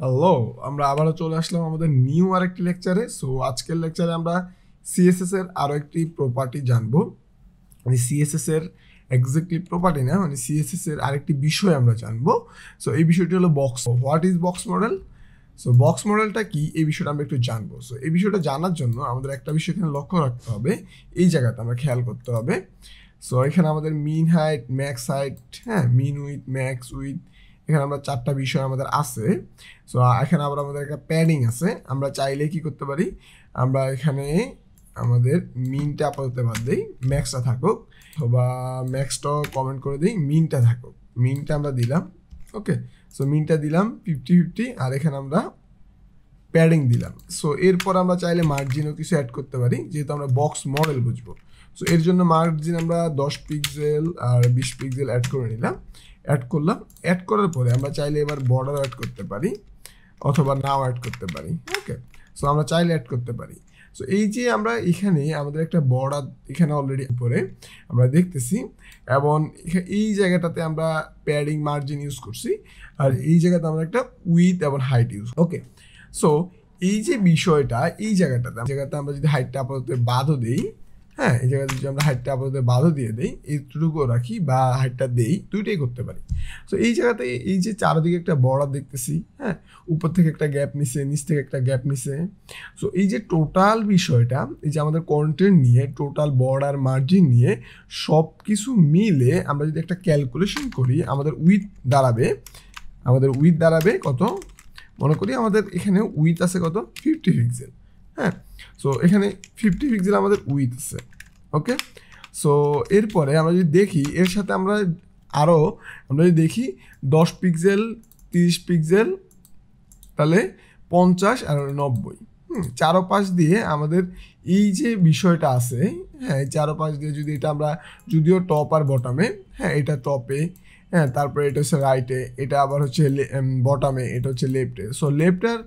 Hello, আমরা আবারও চলে আসলাম আমাদের নিউ আরেকটি লেকচারে। সো আজকের লেকচারে আমরা সিএসএস এর আরো একটি প্রপার্টি জানবো। মানে সিএসএস এর এক্স্যাক্টলি প্রপার্টি না, মানে সিএসএস এর আরেকটি বিষয় আমরা জানবো। সো এই বিষয়টি হলো box. What is box model? So box মডেলটা কি, এই বিষয়টা আমরা একটু জানবো। সো এই বিষয়টা জানার জন্য আমাদের একটা বিষয় এখানে লক্ষ্য রাখতে হবে, এই জায়গাতে আমরা খেয়াল করতে হবে। সো এখানে আমাদের মিন হাইট, ম্যাক্স হাইট, হ্যাঁ, মিন উইথ, ম্যাক্স উইথ, এখানে আমরা চারটা বিষয় আমাদের আছে। সো এখানে আবার আমাদের একটা প্যাডিং আছে। আমরা চাইলে কি করতে পারি, আমরা এখানে আমাদের মিনটা আপাতত বাদ দিই, ম্যাক্সটা থাকুক, অথবা ম্যাক্সটাও কমেন্ট করে দিই, মিনটা থাকুক। মিনটা আমরা দিলাম, ওকে। সো মিনটা দিলাম 50-50, আর এখানে আমরা প্যাডিং দিলাম। সো এরপর আমরা চাইলে মার্জিনও কিছু অ্যাড করতে পারি, যেহেতু আমরা বক্স মডেল বুঝবো। সো এর জন্য মার্জিন আমরা 10 পিক্সেল আর 20 পিক্সেল অ্যাড করে নিলাম, অ্যাড করলাম। অ্যাড করার পরে আমরা চাইলে এবার বর্ডার অ্যাড করতে পারি অথবা নাও অ্যাড করতে পারি, ওকে। সো আমরা চাইলে অ্যাড করতে পারি। সো এই যে আমরা এখানে আমাদের একটা বর্ডার এখানে অলরেডি উপরে আমরা দেখতেছি, এবং এই জায়গাটাতে আমরা প্যাডিং মার্জিন ইউজ করছি, আর এই জায়গাতে আমরা একটা উইথ এবং হাইট ইউজ, ওকে। সো এই যে বিষয়টা, এই জায়গাটাতে আমরা যদি হাইটটা আপাতত বাদও দিই, হ্যাঁ, এই জায়গাতে যদি আমরা হাইটটা আপাতত বাদও দিয়ে দিই, এইটুকুও রাখি বা হাইটটা দেই, দুইটাই করতে পারি। সো এই জায়গাতে এই যে চারদিকে একটা বর্ডার দেখতেছি, হ্যাঁ, উপর থেকে একটা গ্যাপ নিছে, নিচ থেকে একটা গ্যাপ নিছে। সো এই যে টোটাল বিষয়টা, এই যে আমাদের কন্টেন্ট নিয়ে, টোটাল বর্ডার মার্জিন নিয়ে সব কিছু মিলে আমরা যদি একটা ক্যালকুলেশন করি, আমাদের উইথ দাঁড়াবে কত? মনে করি আমাদের এখানে উইথ আছে কত? 50 পিক্সেল, হ্যাঁ। সো এখানে 50 পিক্সেল আমাদের উইথ আছে, ওকে। সো এরপরে আমরা যদি দেখি, এর সাথে আমরা যদি দেখি 10 পিক্সেল, 30 পিক্সেল, তাহলে 50 আর 90, চারোপাশ দিয়ে আমাদের এই যে বিষয়টা আছে, হ্যাঁ, এই চারোপাশ দিয়ে যদি এটা আমরা, যদিও টপ আর বটমে, হ্যাঁ, এটা টপে, হ্যাঁ, তারপরে এটা হচ্ছে রাইটে, এটা আবার হচ্ছে বটমে, এটা হচ্ছে লেফটে। সো লেফট আর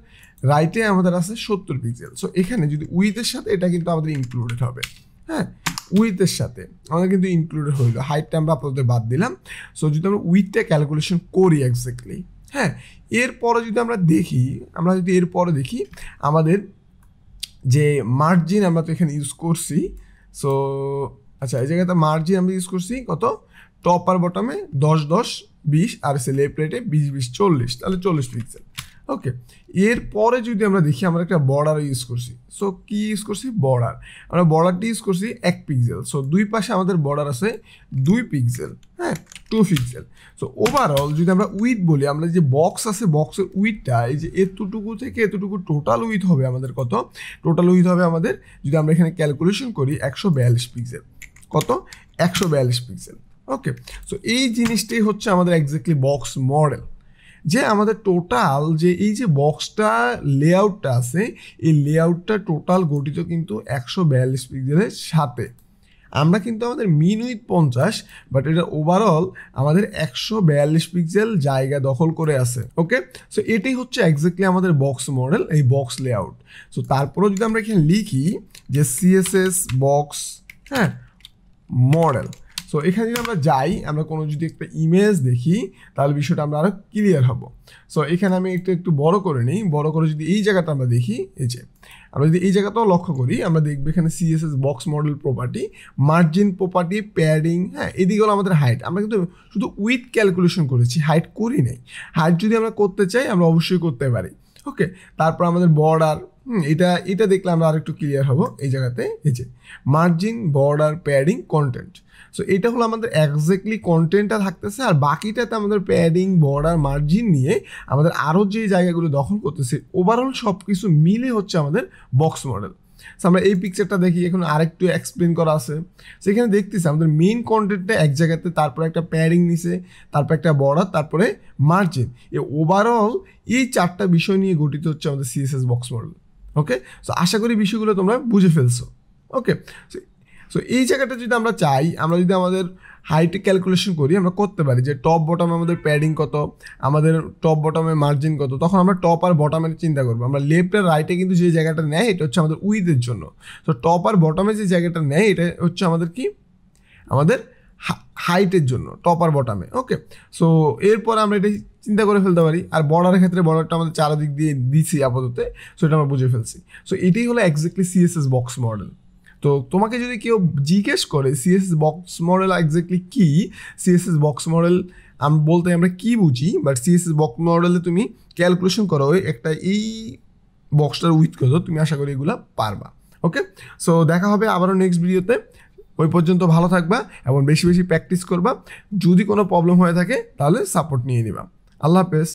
রাইটে আমাদের আছে 70 পিক্সেল। সো এখানে যদি উইথের সাথে এটা কিন্তু আমাদের ইনক্লুডেড হবে, হ্যাঁ, উইথের সাথে আমাদের কিন্তু ইনক্লুডেড হইলো। হাইটটা আমরা আপাতত বাদ দিলাম। সো যদি আমরা উইথটা ক্যালকুলেশন করি এক্স্যাক্টলি, হ্যাঁ, এরপরে যদি আমরা দেখি, আমাদের যে মার্জিন আমরা তো এখানে ইউজ করছি। সো আচ্ছা, এই জায়গাতে মার্জিন আমরা ইউজ করছি কত? টপ আর বটমে 10-10, 20, আর সে লেফট রাইটে 20-20, 40, তাহলে 40 পিক্সেল, ওকে। এরপরে যদি আমরা দেখি, আমরা একটা বর্ডার ইউজ করছি। সো কি ইউজ করছি? বর্ডার। আমরা বর্ডারটি ইউজ করছি 1 পিক্সেল। সো দুই পাশে আমাদের বর্ডার আছে 2 পিক্সেল, হ্যাঁ, 2 পিক্সেল। সো ওভারঅল যদি আমরা উইথ বলি, আমরা যে বক্স আছে, বক্সের উইথটা এই যে এতটুকু থেকে এতটুকু টোটাল উইথ হবে আমাদের কত? টোটাল উইথ হবে আমাদের, যদি আমরা এখানে ক্যালকুলেশন করি, 142 পিক্সেল। কত? 142 পিক্সেল, ওকে। সো এই জিনিসটাই হচ্ছে আমাদের এক্স্যাক্টলি বক্স মডেল, যে আমাদের টোটাল যে এই যে বক্সটা লেআউটটা আছে, এই লেআউটটা টোটাল গঠিত কিন্তু 142 পিক্সেলের সাথে। আমরা কিন্তু আমাদের মিন উইথ 50, বাট এটা ওভারঅল আমাদের 142 পিক্সেল জায়গা দখল করে আছে, ওকে। সো এটাই হচ্ছে এক্স্যাক্টলি আমাদের বক্স মডেল, এই বক্স লেআউট। সো তারপরেও যদি আমরা এখানে লিখি যে সিএসএস বক্স, হ্যাঁ, মডেল। সো এখানে যদি আমরা যাই, আমরা কোনো যদি একটা ইমেজ দেখি, তাহলে বিষয়টা আমরা আরও ক্লিয়ার হব। সো এখানে আমি একটু বড় করে নিই। বড় করে যদি এই জায়গাটা আমরা দেখি, এই যে আমরা যদি এই জায়গাটাও লক্ষ্য করি, আমরা দেখবো এখানে CSS box model property, margin property, padding, হ্যাঁ, এদিকে হলো আমাদের হাইট। আমরা কিন্তু শুধু উইথ ক্যালকুলেশন করেছি, হাইট করি নাই। হাইট যদি আমরা করতে চাই, আমরা অবশ্যই করতে পারি, ওকে। তারপর আমাদের বর্ডার, এটা দেখলে আমরা আরেকটু ক্লিয়ার হব। এই জায়গাতে এই যে margin, border, padding, content. So এটা হলো আমাদের এক্স্যাক্টলি কন্টেন্টটা থাকতেছে, আর বাকিটাতে আমাদের প্যাডিং, বর্ডার, মার্জিন নিয়ে আমাদের আরও যে জায়গাগুলো দখল করতেছে, ওভারঅল সব কিছু মিলে হচ্ছে আমাদের বক্স মডেল। সো আমরা এই পিকচারটা দেখি, এখন আরেকটু এক্সপ্লেন করা আছে। সেখানে দেখতেছি আমাদের মেইন কন্টেন্টটা এক জায়গাতে, তারপরে একটা প্যাডিং নিছে, তারপর একটা বর্ডার, তারপরে মার্জিন। ওভারঅল এই চারটা বিষয় নিয়ে গঠিত হচ্ছে আমাদের সিএসএস বক্স মডেল, ওকে। সো আশা করি বিষয়গুলো তোমরা বুঝে ফেলছো, ওকে। সো এই জায়গাটা যদি আমরা চাই, আমরা যদি আমাদের হাইট ক্যালকুলেশন করি, আমরা করতে পারি যে টপ বটমে আমাদের প্যাডিং কত, আমাদের টপ বটমে মার্জিন কত, তখন আমরা টপ আর বটমের চিন্তা করবো। আমরা লেফট আর রাইটে কিন্তু যে জায়গাটা নেয়, এটা হচ্ছে আমাদের উইথের জন্য। তো টপ আর বটমে যে জায়গাটা নেয়, এটা হচ্ছে আমাদের কি, আমাদের হাইটের জন্য, টপ আর বটমে, ওকে। সো এরপর আমরা এটা চিন্তা করে ফেলতে পারি। আর বর্ডারের ক্ষেত্রে বর্ডারটা আমাদের চারিদিক দিয়ে দিছি আপাতত, সো এটা আমরা বুঝে ফেলছি। সো এটাই হলো এক্স্যাক্টলি সিএসএস বক্স মডেল। তো তোমাকে যদি কেউ জিজ্ঞেস করে সিএসএস বক্স মডেল এক্স্যাক্টলি কি, সিএসএস বক্স মডেল বলতে আমরা কি বুঝি, বাট সিএসএস বক্স মডেলে তুমি ক্যালকুলেশন করো একটা এই বক্সটার উইথ কত, তুমি আশা করি এগুলো পারবা। ওকে, সো দেখা হবে আবারও নেক্সট ভিডিওতে। ওই পর্যন্ত ভালো থাকবা এবং বেশি বেশি প্র্যাকটিস করবা। যদি কোনো প্রবলেম হয়ে থাকে তাহলে সাপোর্ট নিয়ে নিবা। আল্লাহ হাফেজ।